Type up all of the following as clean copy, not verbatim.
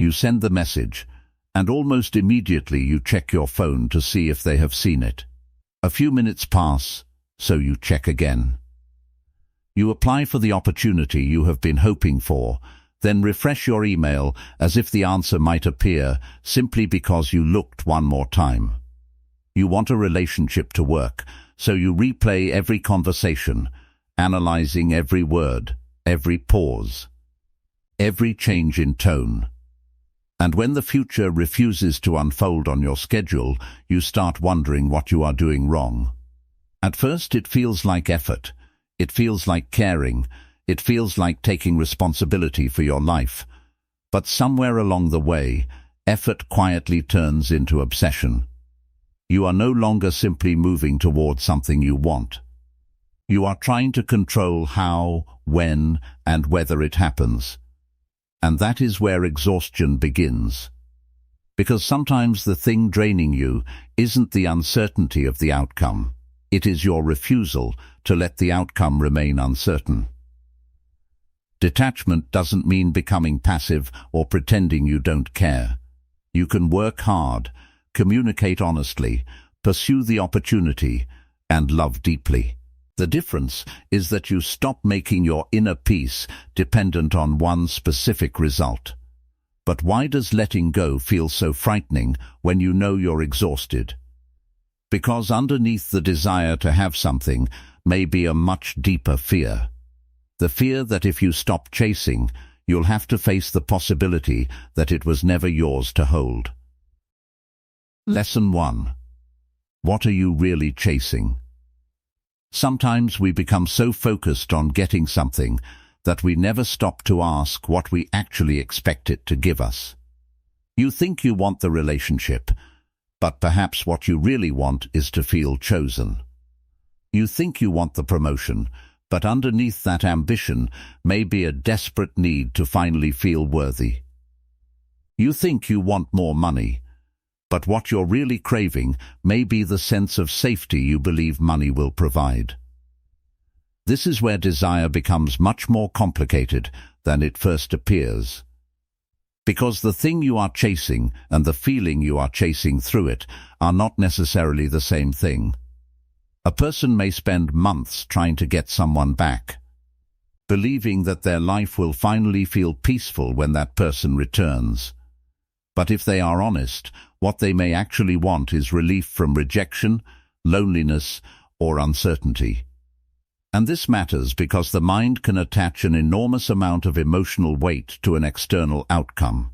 You send the message, and almost immediately you check your phone to see if they have seen it. A few minutes pass, so you check again. You apply for the opportunity you have been hoping for, then refresh your email as if the answer might appear simply because you looked one more time. You want a relationship to work, so you replay every conversation, analyzing every word, every pause, every change in tone. And when the future refuses to unfold on your schedule, you start wondering what you are doing wrong. At first it feels like effort. It feels like caring. It feels like taking responsibility for your life. But somewhere along the way, effort quietly turns into obsession. You are no longer simply moving towards something you want. You are trying to control how, when, and whether it happens. And that is where exhaustion begins. Because sometimes the thing draining you isn't the uncertainty of the outcome. It is your refusal to let the outcome remain uncertain. Detachment doesn't mean becoming passive or pretending you don't care. You can work hard, communicate honestly, pursue the opportunity, and love deeply. The difference is that you stop making your inner peace dependent on one specific result. But why does letting go feel so frightening when you know you're exhausted? Because underneath the desire to have something may be a much deeper fear. The fear that if you stop chasing, you'll have to face the possibility that it was never yours to hold. Lesson 1. What are you really chasing? Sometimes we become so focused on getting something that we never stop to ask what we actually expect it to give us. You think you want the relationship, but perhaps what you really want is to feel chosen. You think you want the promotion, but underneath that ambition may be a desperate need to finally feel worthy. You think you want more money, but what you're really craving may be the sense of safety you believe money will provide. This is where desire becomes much more complicated than it first appears. Because the thing you are chasing and the feeling you are chasing through it are not necessarily the same thing. A person may spend months trying to get someone back, believing that their life will finally feel peaceful when that person returns. But if they are honest, what they may actually want is relief from rejection, loneliness, or uncertainty. And this matters because the mind can attach an enormous amount of emotional weight to an external outcome.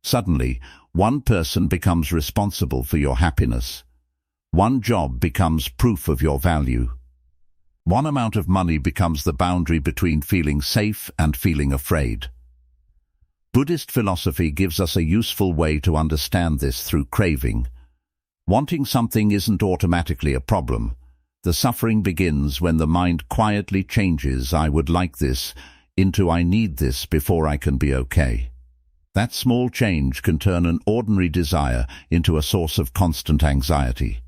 Suddenly, one person becomes responsible for your happiness. One job becomes proof of your value. One amount of money becomes the boundary between feeling safe and feeling afraid. Buddhist philosophy gives us a useful way to understand this through craving. Wanting something isn't automatically a problem. The suffering begins when the mind quietly changes "I would like this" into "I need this before I can be okay." That small change can turn an ordinary desire into a source of constant anxiety.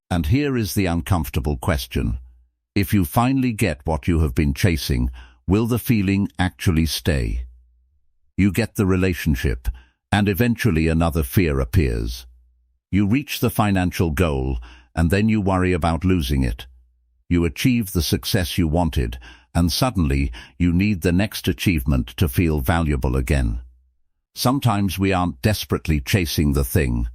And here is the uncomfortable question. If you finally get what you have been chasing, will the feeling actually stay? You get the relationship, and eventually another fear appears. You reach the financial goal, and then you worry about losing it. You achieve the success you wanted, and suddenly you need the next achievement to feel valuable again. Sometimes we aren't desperately chasing the thing.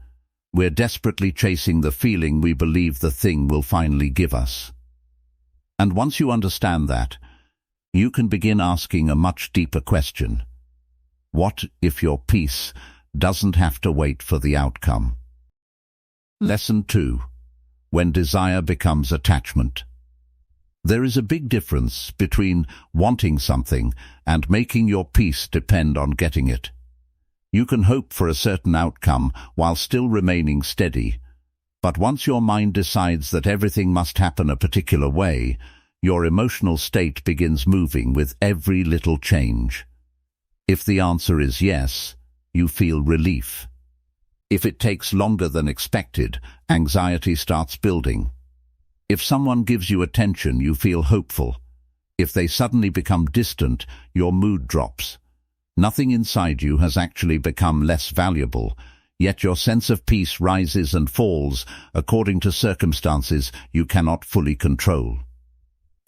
We're desperately chasing the feeling we believe the thing will finally give us. And once you understand that, you can begin asking a much deeper question. What if your peace doesn't have to wait for the outcome? Lesson 2. When desire becomes attachment. There is a big difference between wanting something and making your peace depend on getting it. You can hope for a certain outcome while still remaining steady, but once your mind decides that everything must happen a particular way, your emotional state begins moving with every little change. If the answer is yes, you feel relief. If it takes longer than expected, anxiety starts building. If someone gives you attention, you feel hopeful. If they suddenly become distant, your mood drops. Nothing inside you has actually become less valuable, yet your sense of peace rises and falls according to circumstances you cannot fully control.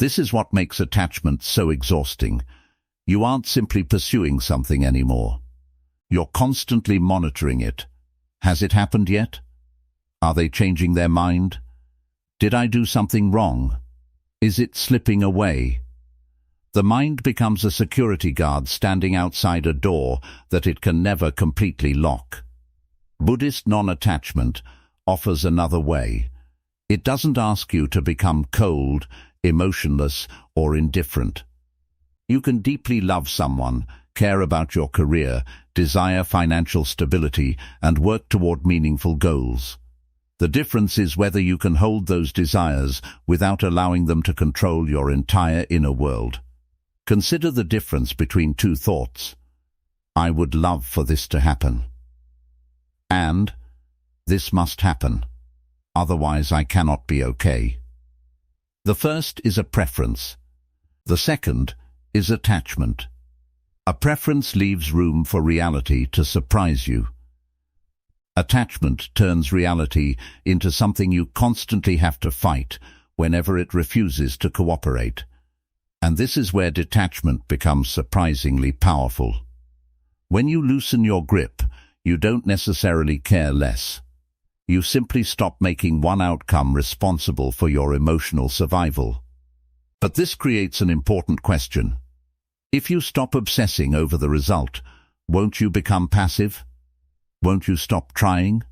This is what makes attachment so exhausting. You aren't simply pursuing something anymore. You're constantly monitoring it. Has it happened yet? Are they changing their mind? Did I do something wrong? Is it slipping away? The mind becomes a security guard standing outside a door that it can never completely lock. Buddhist non-attachment offers another way. It doesn't ask you to become cold, emotionless, or indifferent. You can deeply love someone, care about your career, desire financial stability, and work toward meaningful goals. The difference is whether you can hold those desires without allowing them to control your entire inner world. Consider the difference between two thoughts. I would love for this to happen. And this must happen. Otherwise I cannot be okay. The first is a preference. The second is attachment. A preference leaves room for reality to surprise you. Attachment turns reality into something you constantly have to fight whenever it refuses to cooperate. And this is where detachment becomes surprisingly powerful. When you loosen your grip, you don't necessarily care less. You simply stop making one outcome responsible for your emotional survival. But this creates an important question. If you stop obsessing over the result, won't you become passive? Won't you stop trying?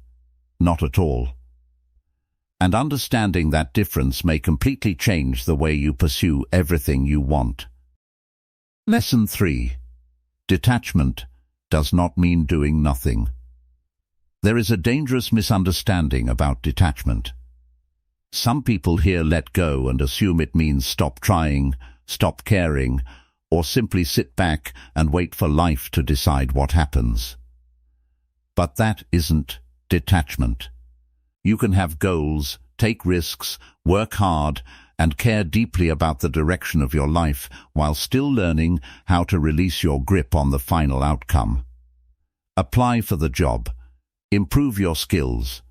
Not at all. And understanding that difference may completely change the way you pursue everything you want. Lesson 3. Detachment does not mean doing nothing. There is a dangerous misunderstanding about detachment. Some people hear let go and assume it means stop trying, stop caring, or simply sit back and wait for life to decide what happens. But that isn't detachment. You can have goals, take risks, work hard, and care deeply about the direction of your life while still learning how to release your grip on the final outcome. Apply for the job. Improve your skills.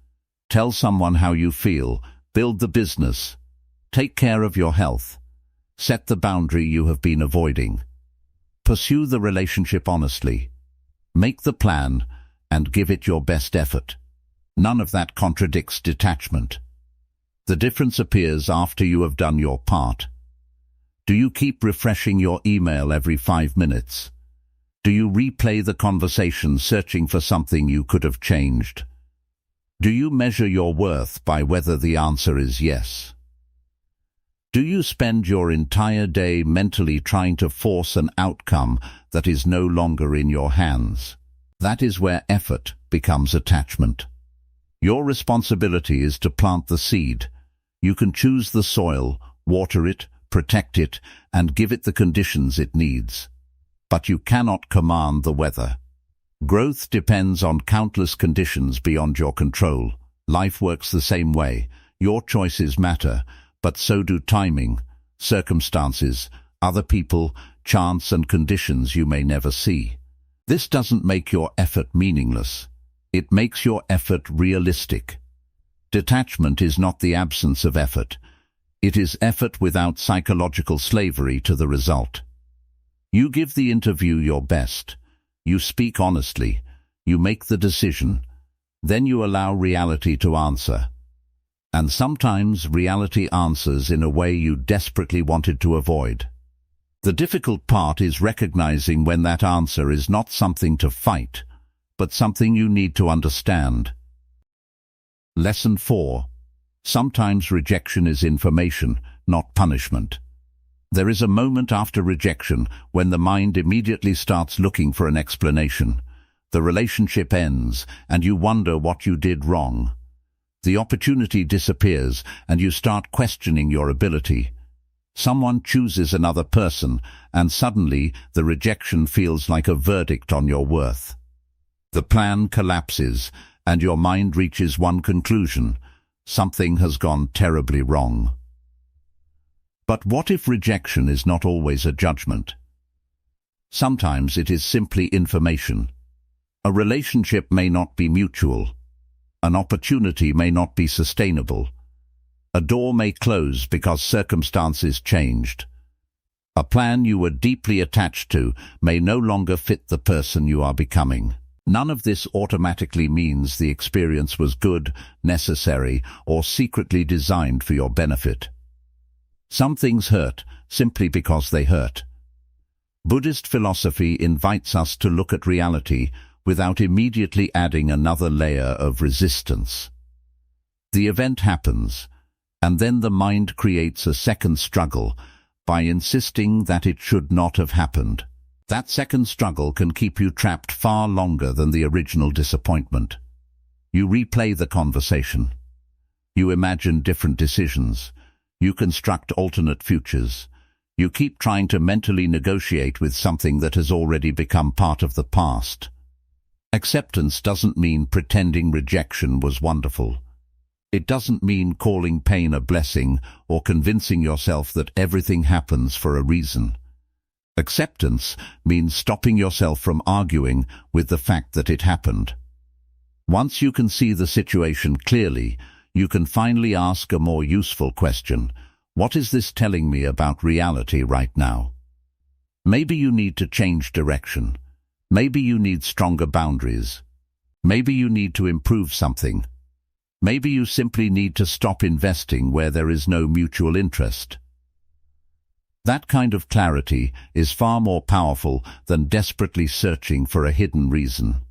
Tell someone how you feel. Build the business. Take care of your health. Set the boundary you have been avoiding. Pursue the relationship honestly. Make the plan and give it your best effort. None of that contradicts detachment. The difference appears after you have done your part. Do you keep refreshing your email every 5 minutes? Do you replay the conversation searching for something you could have changed? Do you measure your worth by whether the answer is yes? Do you spend your entire day mentally trying to force an outcome that is no longer in your hands? That is where effort becomes attachment. Your responsibility is to plant the seed. You can choose the soil, water it, protect it, and give it the conditions it needs. But you cannot command the weather. Growth depends on countless conditions beyond your control. Life works the same way. Your choices matter, but so do timing, circumstances, other people, chance and conditions you may never see. This doesn't make your effort meaningless. It makes your effort realistic. Detachment is not the absence of effort. It is effort without psychological slavery to the result. You give the interview your best. You speak honestly. You make the decision. Then you allow reality to answer. And sometimes reality answers in a way you desperately wanted to avoid. The difficult part is recognizing when that answer is not something to fight, but something you need to understand. Lesson 4. Sometimes rejection is information, not punishment. There is a moment after rejection when the mind immediately starts looking for an explanation. The relationship ends, and you wonder what you did wrong. The opportunity disappears, and you start questioning your ability. Someone chooses another person, and suddenly the rejection feels like a verdict on your worth. The plan collapses, and your mind reaches one conclusion: something has gone terribly wrong. But what if rejection is not always a judgment? Sometimes it is simply information. A relationship may not be mutual. An opportunity may not be sustainable. A door may close because circumstances changed. A plan you were deeply attached to may no longer fit the person you are becoming. None of this automatically means the experience was good, necessary, or secretly designed for your benefit. Some things hurt simply because they hurt. Buddhist philosophy invites us to look at reality without immediately adding another layer of resistance. The event happens, and then the mind creates a second struggle by insisting that it should not have happened. That second struggle can keep you trapped far longer than the original disappointment. You replay the conversation. You imagine different decisions. You construct alternate futures. You keep trying to mentally negotiate with something that has already become part of the past. Acceptance doesn't mean pretending rejection was wonderful. It doesn't mean calling pain a blessing or convincing yourself that everything happens for a reason. Acceptance means stopping yourself from arguing with the fact that it happened. Once you can see the situation clearly, you can finally ask a more useful question. What is this telling me about reality right now? Maybe you need to change direction. Maybe you need stronger boundaries. Maybe you need to improve something. Maybe you simply need to stop investing where there is no mutual interest. That kind of clarity is far more powerful than desperately searching for a hidden reason.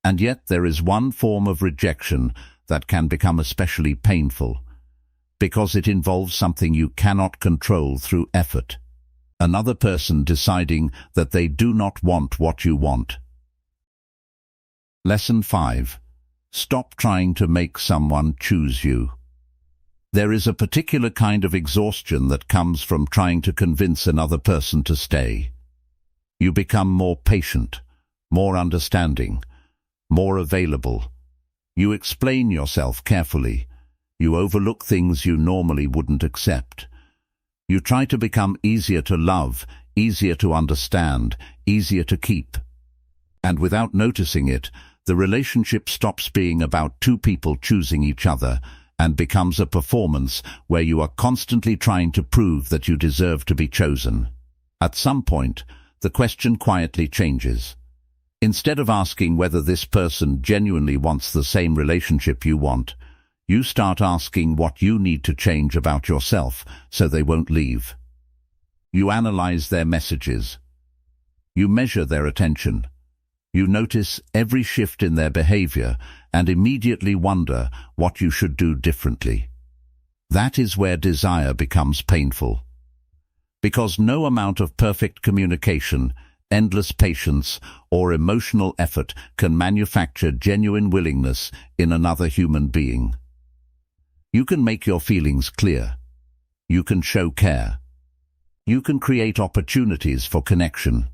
And yet there is one form of rejection that can become especially painful, because it involves something you cannot control through effort. Another person deciding that they do not want what you want. Lesson 5. Stop trying to make someone choose you. There is a particular kind of exhaustion that comes from trying to convince another person to stay. You become more patient, more understanding, more available. You explain yourself carefully. You overlook things you normally wouldn't accept. You try to become easier to love, easier to understand, easier to keep. And without noticing it, the relationship stops being about two people choosing each other and becomes a performance where you are constantly trying to prove that you deserve to be chosen. At some point, the question quietly changes. Instead of asking whether this person genuinely wants the same relationship you want, you start asking what you need to change about yourself so they won't leave. You analyze their messages. You measure their attention. You notice every shift in their behavior and immediately wonder what you should do differently. That is where desire becomes painful. Because no amount of perfect communication, endless patience, or emotional effort can manufacture genuine willingness in another human being. You can make your feelings clear. You can show care. You can create opportunities for connection.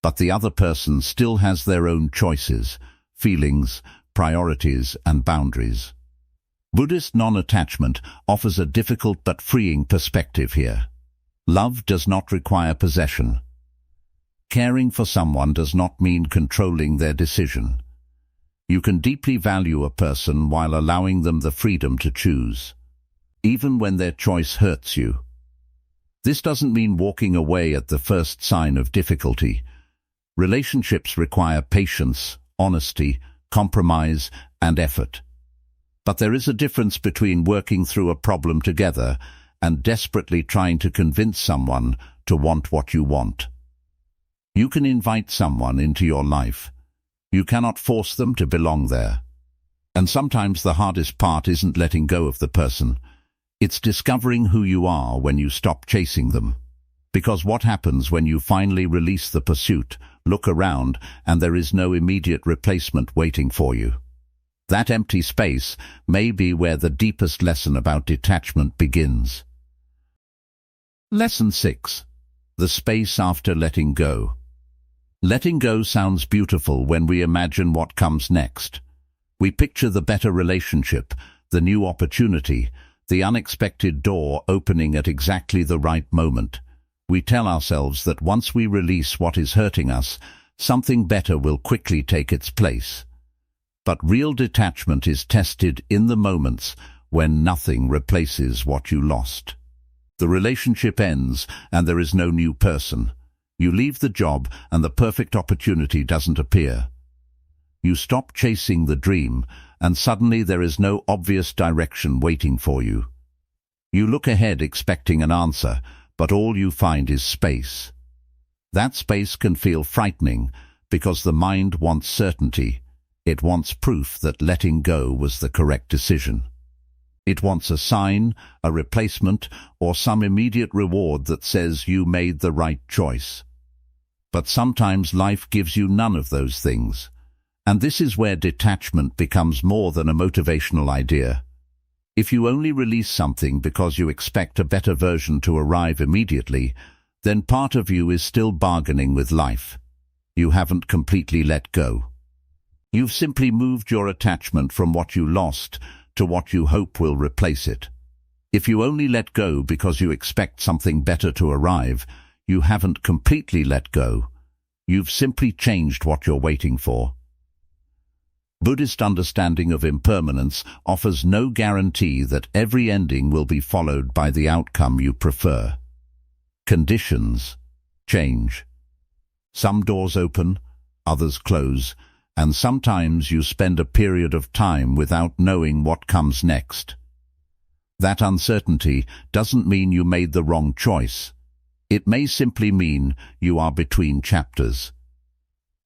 But the other person still has their own choices, feelings, priorities, and boundaries. Buddhist non-attachment offers a difficult but freeing perspective here. Love does not require possession. Caring for someone does not mean controlling their decision. You can deeply value a person while allowing them the freedom to choose, even when their choice hurts you. This doesn't mean walking away at the first sign of difficulty. Relationships require patience, honesty, compromise, and effort. But there is a difference between working through a problem together and desperately trying to convince someone to want what you want. You can invite someone into your life. You cannot force them to belong there. And sometimes the hardest part isn't letting go of the person. It's discovering who you are when you stop chasing them. Because what happens when you finally release the pursuit, look around, and there is no immediate replacement waiting for you? That empty space may be where the deepest lesson about detachment begins. Lesson 6. The space after letting go. Letting go sounds beautiful when we imagine what comes next. We picture the better relationship, the new opportunity, the unexpected door opening at exactly the right moment. We tell ourselves that once we release what is hurting us, something better will quickly take its place. But real detachment is tested in the moments when nothing replaces what you lost. The relationship ends and there is no new person. You leave the job and the perfect opportunity doesn't appear. You stop chasing the dream and suddenly there is no obvious direction waiting for you. You look ahead expecting an answer, but all you find is space. That space can feel frightening because the mind wants certainty. It wants proof that letting go was the correct decision. It wants a sign, a replacement, or some immediate reward that says you made the right choice. But sometimes life gives you none of those things. And this is where detachment becomes more than a motivational idea. If you only release something because you expect a better version to arrive immediately, then part of you is still bargaining with life. You haven't completely let go. You've simply moved your attachment from what you lost to what you hope will replace it. If you only let go because you expect something better to arrive, you haven't completely let go. You've simply changed what you're waiting for. Buddhist understanding of impermanence offers no guarantee that every ending will be followed by the outcome you prefer. Conditions change. Some doors open, others close, and sometimes you spend a period of time without knowing what comes next. That uncertainty doesn't mean you made the wrong choice. It may simply mean you are between chapters.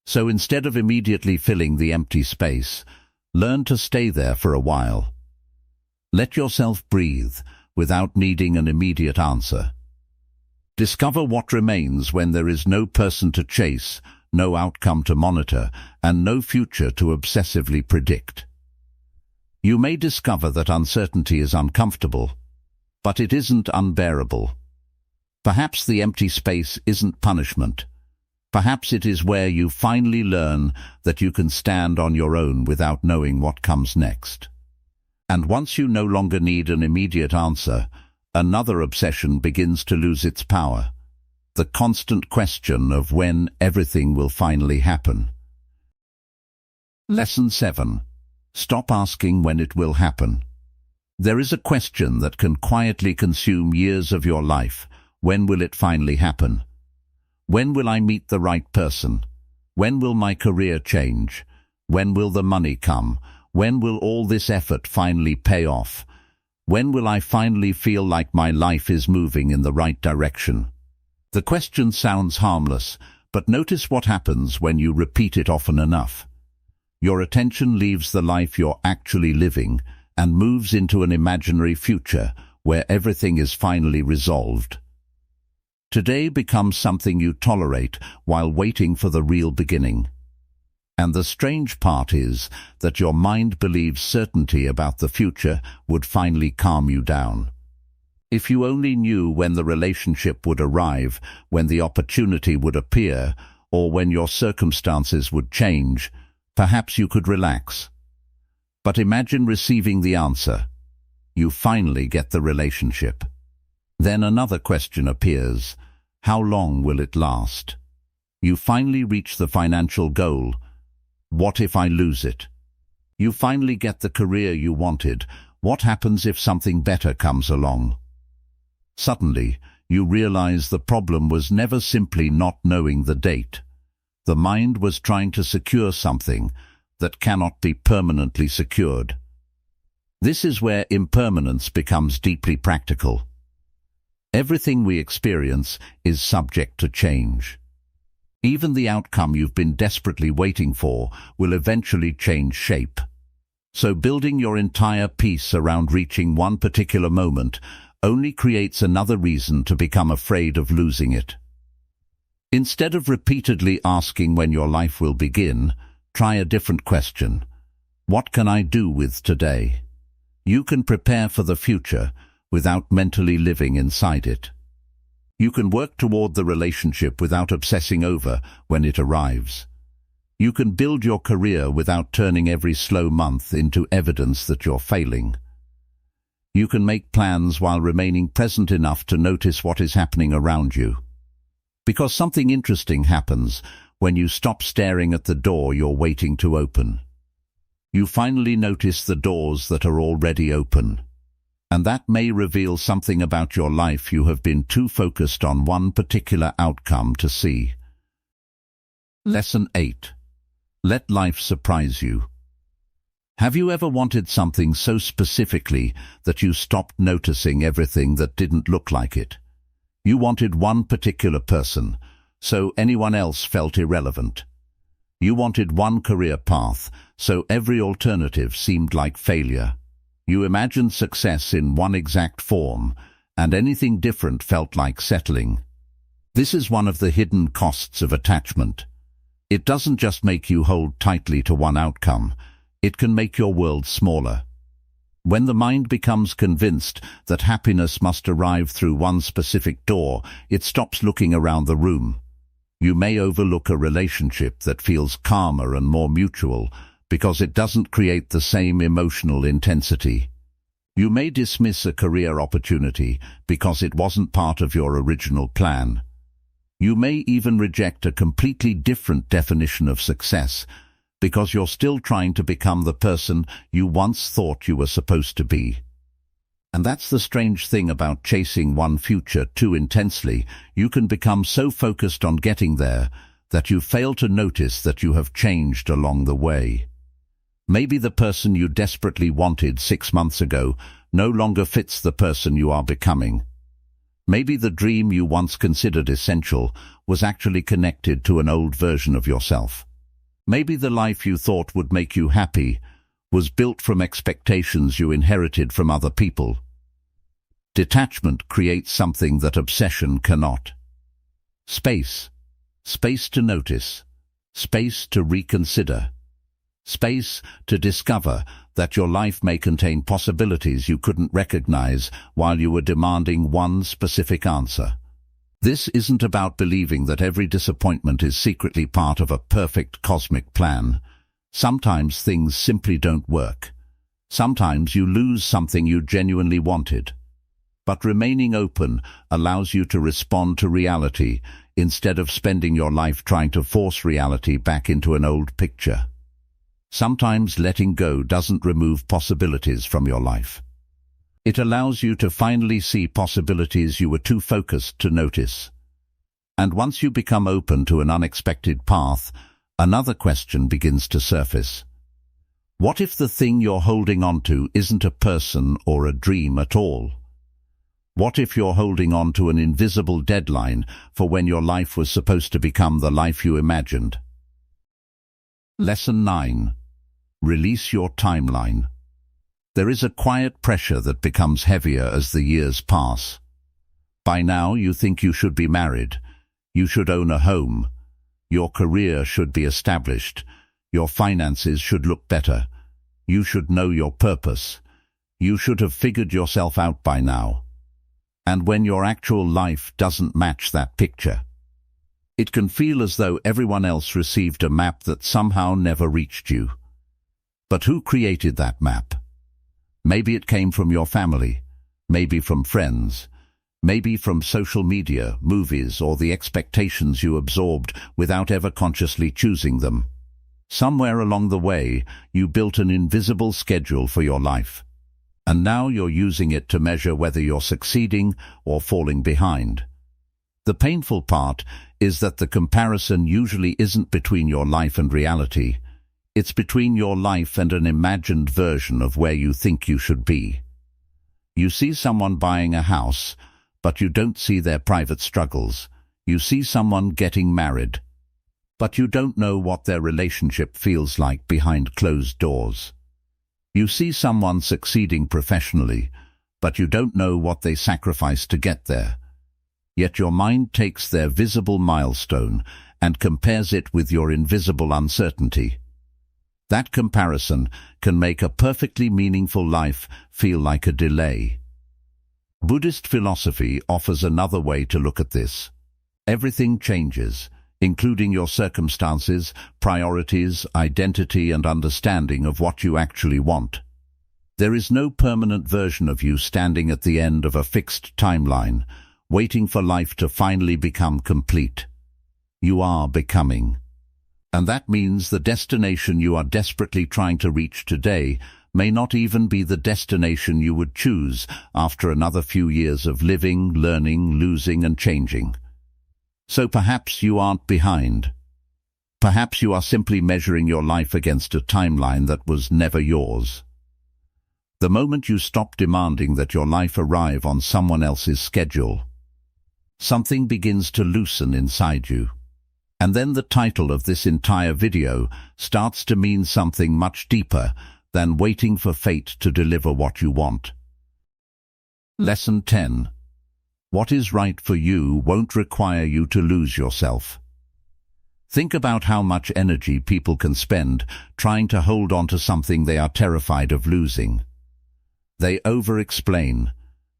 So instead of immediately filling the empty space, learn to stay there for a while. Let yourself breathe without needing an immediate answer. Discover what remains when there is no person to chase, no outcome to monitor, and no future to obsessively predict. You may discover that uncertainty is uncomfortable, but it isn't unbearable. Perhaps the empty space isn't punishment. Perhaps it is where you finally learn that you can stand on your own without knowing what comes next. And once you no longer need an immediate answer, another obsession begins to lose its power. The constant question of when everything will finally happen. Lesson 7. Stop asking when it will happen. There is a question that can quietly consume years of your life. When will it finally happen? When will I meet the right person? When will my career change? When will the money come? When will all this effort finally pay off? When will I finally feel like my life is moving in the right direction? The question sounds harmless, but notice what happens when you repeat it often enough. Your attention leaves the life you're actually living and moves into an imaginary future where everything is finally resolved. Today becomes something you tolerate while waiting for the real beginning. And the strange part is that your mind believes certainty about the future would finally calm you down. If you only knew when the relationship would arrive, when the opportunity would appear, or when your circumstances would change, perhaps you could relax. But imagine receiving the answer. You finally get the relationship. Then another question appears. How long will it last? You finally reach the financial goal. What if I lose it? You finally get the career you wanted. What happens if something better comes along? Suddenly, you realize the problem was never simply not knowing the date. The mind was trying to secure something that cannot be permanently secured. This is where impermanence becomes deeply practical. Everything we experience is subject to change. Even the outcome you've been desperately waiting for will eventually change shape. So building your entire peace around reaching one particular moment only creates another reason to become afraid of losing it. Instead of repeatedly asking when your life will begin, try a different question. What can I do with today? You can prepare for the future without mentally living inside it. You can work toward the relationship without obsessing over when it arrives. You can build your career without turning every slow month into evidence that you're failing. You can make plans while remaining present enough to notice what is happening around you. Because something interesting happens when you stop staring at the door you're waiting to open. You finally notice the doors that are already open. And that may reveal something about your life you have been too focused on one particular outcome to see. Lesson 8. Let life surprise you. Have you ever wanted something so specifically that you stopped noticing everything that didn't look like it? You wanted one particular person, so anyone else felt irrelevant. You wanted one career path, so every alternative seemed like failure. You imagined success in one exact form, and anything different felt like settling. This is one of the hidden costs of attachment. It doesn't just make you hold tightly to one outcome, it can make your world smaller. When the mind becomes convinced that happiness must arrive through one specific door, it stops looking around the room. You may overlook a relationship that feels calmer and more mutual because it doesn't create the same emotional intensity. You may dismiss a career opportunity because it wasn't part of your original plan. You may even reject a completely different definition of success because you're still trying to become the person you once thought you were supposed to be. And that's the strange thing about chasing one future too intensely. You can become so focused on getting there that you fail to notice that you have changed along the way. Maybe the person you desperately wanted 6 months ago no longer fits the person you are becoming. Maybe the dream you once considered essential was actually connected to an old version of yourself. Maybe the life you thought would make you happy was built from expectations you inherited from other people. Detachment creates something that obsession cannot. Space. Space to notice. Space to reconsider. Space to discover that your life may contain possibilities you couldn't recognize while you were demanding one specific answer. This isn't about believing that every disappointment is secretly part of a perfect cosmic plan. Sometimes things simply don't work. Sometimes you lose something you genuinely wanted. But remaining open allows you to respond to reality instead of spending your life trying to force reality back into an old picture. Sometimes letting go doesn't remove possibilities from your life. It allows you to finally see possibilities you were too focused to notice. And once you become open to an unexpected path, another question begins to surface. What if the thing you're holding on to isn't a person or a dream at all? What if you're holding on to an invisible deadline for when your life was supposed to become the life you imagined? Lesson 9. Release your timeline. There is a quiet pressure that becomes heavier as the years pass. By now you think you should be married, you should own a home, your career should be established, your finances should look better, you should know your purpose, you should have figured yourself out by now. And when your actual life doesn't match that picture, it can feel as though everyone else received a map that somehow never reached you. But who created that map? Maybe it came from your family, maybe from friends, maybe from social media, movies, or the expectations you absorbed without ever consciously choosing them. Somewhere along the way, you built an invisible schedule for your life. And now you're using it to measure whether you're succeeding or falling behind. The painful part is that the comparison usually isn't between your life and reality. It's between your life and an imagined version of where you think you should be. You see someone buying a house, but you don't see their private struggles. You see someone getting married, but you don't know what their relationship feels like behind closed doors. You see someone succeeding professionally, but you don't know what they sacrificed to get there. Yet your mind takes their visible milestone and compares it with your invisible uncertainty. That comparison can make a perfectly meaningful life feel like a delay. Buddhist philosophy offers another way to look at this. Everything changes, including your circumstances, priorities, identity, and understanding of what you actually want. There is no permanent version of you standing at the end of a fixed timeline, waiting for life to finally become complete. You are becoming. And that means the destination you are desperately trying to reach today may not even be the destination you would choose after another few years of living, learning, losing and changing. So perhaps you aren't behind. Perhaps you are simply measuring your life against a timeline that was never yours. The moment you stop demanding that your life arrive on someone else's schedule, something begins to loosen inside you. And then the title of this entire video starts to mean something much deeper than waiting for fate to deliver what you want. Lesson 10. What is right for you won't require you to lose yourself. Think about how much energy people can spend trying to hold on to something they are terrified of losing. They over-explain,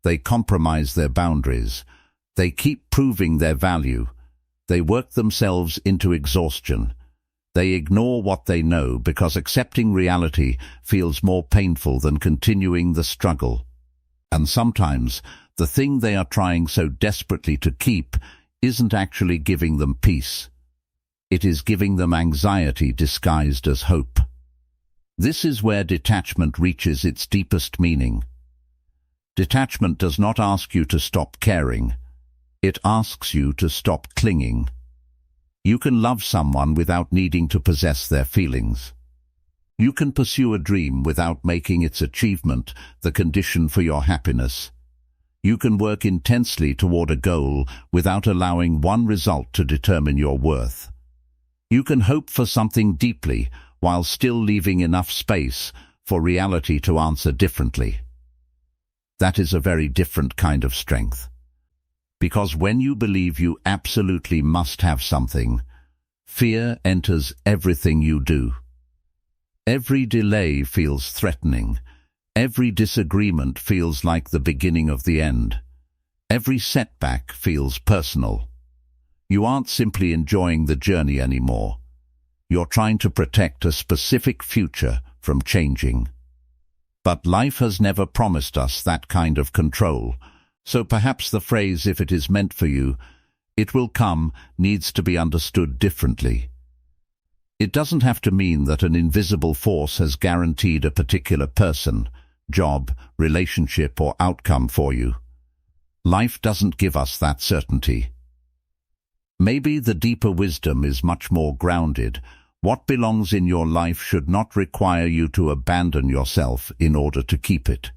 they compromise their boundaries, they keep proving their value, they work themselves into exhaustion. They ignore what they know because accepting reality feels more painful than continuing the struggle. And sometimes the thing they are trying so desperately to keep isn't actually giving them peace. It is giving them anxiety disguised as hope. This is where detachment reaches its deepest meaning. Detachment does not ask you to stop caring. It asks you to stop clinging. You can love someone without needing to possess their feelings. You can pursue a dream without making its achievement the condition for your happiness. You can work intensely toward a goal without allowing one result to determine your worth. You can hope for something deeply while still leaving enough space for reality to answer differently. That is a very different kind of strength. Because when you believe you absolutely must have something, fear enters everything you do. Every delay feels threatening. Every disagreement feels like the beginning of the end. Every setback feels personal. You aren't simply enjoying the journey anymore. You're trying to protect a specific future from changing. But life has never promised us that kind of control. So perhaps the phrase, if it is meant for you, it will come, needs to be understood differently. It doesn't have to mean that an invisible force has guaranteed a particular person, job, relationship or outcome for you. Life doesn't give us that certainty. Maybe the deeper wisdom is much more grounded. What belongs in your life should not require you to abandon yourself in order to keep it.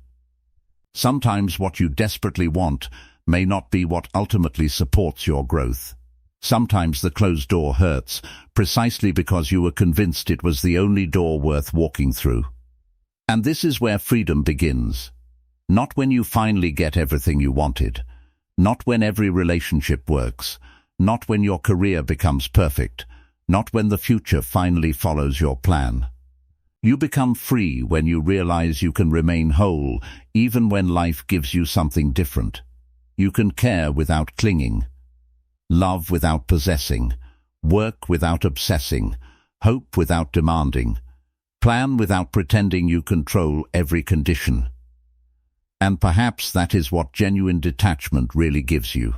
Sometimes what you desperately want may not be what ultimately supports your growth. Sometimes the closed door hurts, precisely because you were convinced it was the only door worth walking through. And this is where freedom begins. Not when you finally get everything you wanted. Not when every relationship works. Not when your career becomes perfect. Not when the future finally follows your plan. You become free when you realize you can remain whole, even when life gives you something different. You can care without clinging, love without possessing, work without obsessing, hope without demanding, plan without pretending you control every condition. And perhaps that is what genuine detachment really gives you.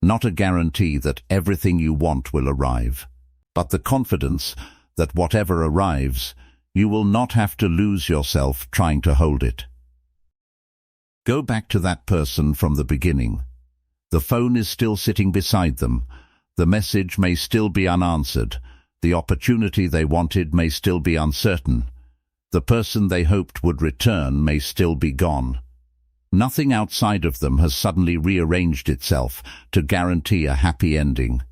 Not a guarantee that everything you want will arrive, but the confidence that whatever arrives, you will not have to lose yourself trying to hold it. Go back to that person from the beginning. The phone is still sitting beside them. The message may still be unanswered. The opportunity they wanted may still be uncertain. The person they hoped would return may still be gone. Nothing outside of them has suddenly rearranged itself to guarantee a happy ending.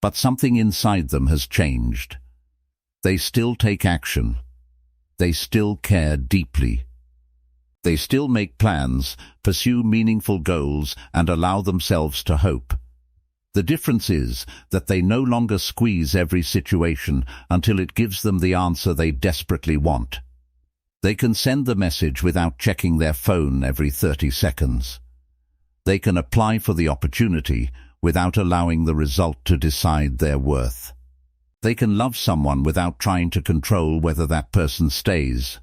But something inside them has changed. They still take action. They still care deeply. They still make plans, pursue meaningful goals, and allow themselves to hope. The difference is that they no longer squeeze every situation until it gives them the answer they desperately want. They can send the message without checking their phone every 30 seconds. They can apply for the opportunity without allowing the result to decide their worth. They can love someone without trying to control whether that person stays.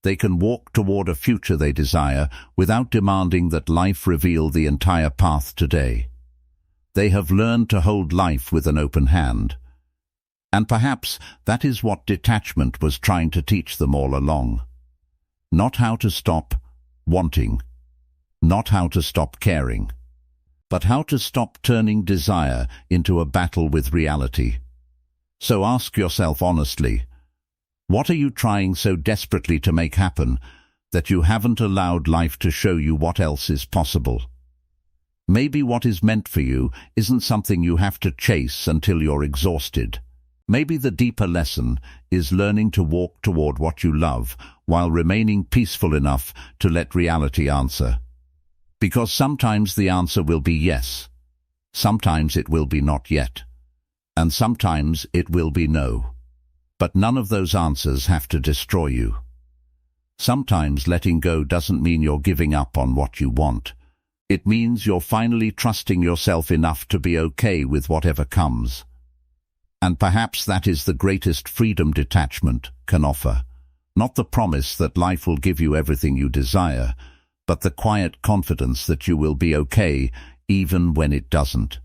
They can walk toward a future they desire without demanding that life reveal the entire path today. They have learned to hold life with an open hand. And perhaps that is what detachment was trying to teach them all along. Not how to stop wanting, not how to stop caring, but how to stop turning desire into a battle with reality. So ask yourself honestly, what are you trying so desperately to make happen that you haven't allowed life to show you what else is possible? Maybe what is meant for you isn't something you have to chase until you're exhausted. Maybe the deeper lesson is learning to walk toward what you love while remaining peaceful enough to let reality answer. Because sometimes the answer will be yes, sometimes it will be not yet, and sometimes it will be no. But none of those answers have to destroy you. Sometimes letting go doesn't mean you're giving up on what you want. It means you're finally trusting yourself enough to be okay with whatever comes. And perhaps that is the greatest freedom detachment can offer. Not the promise that life will give you everything you desire, but the quiet confidence that you will be okay even when it doesn't.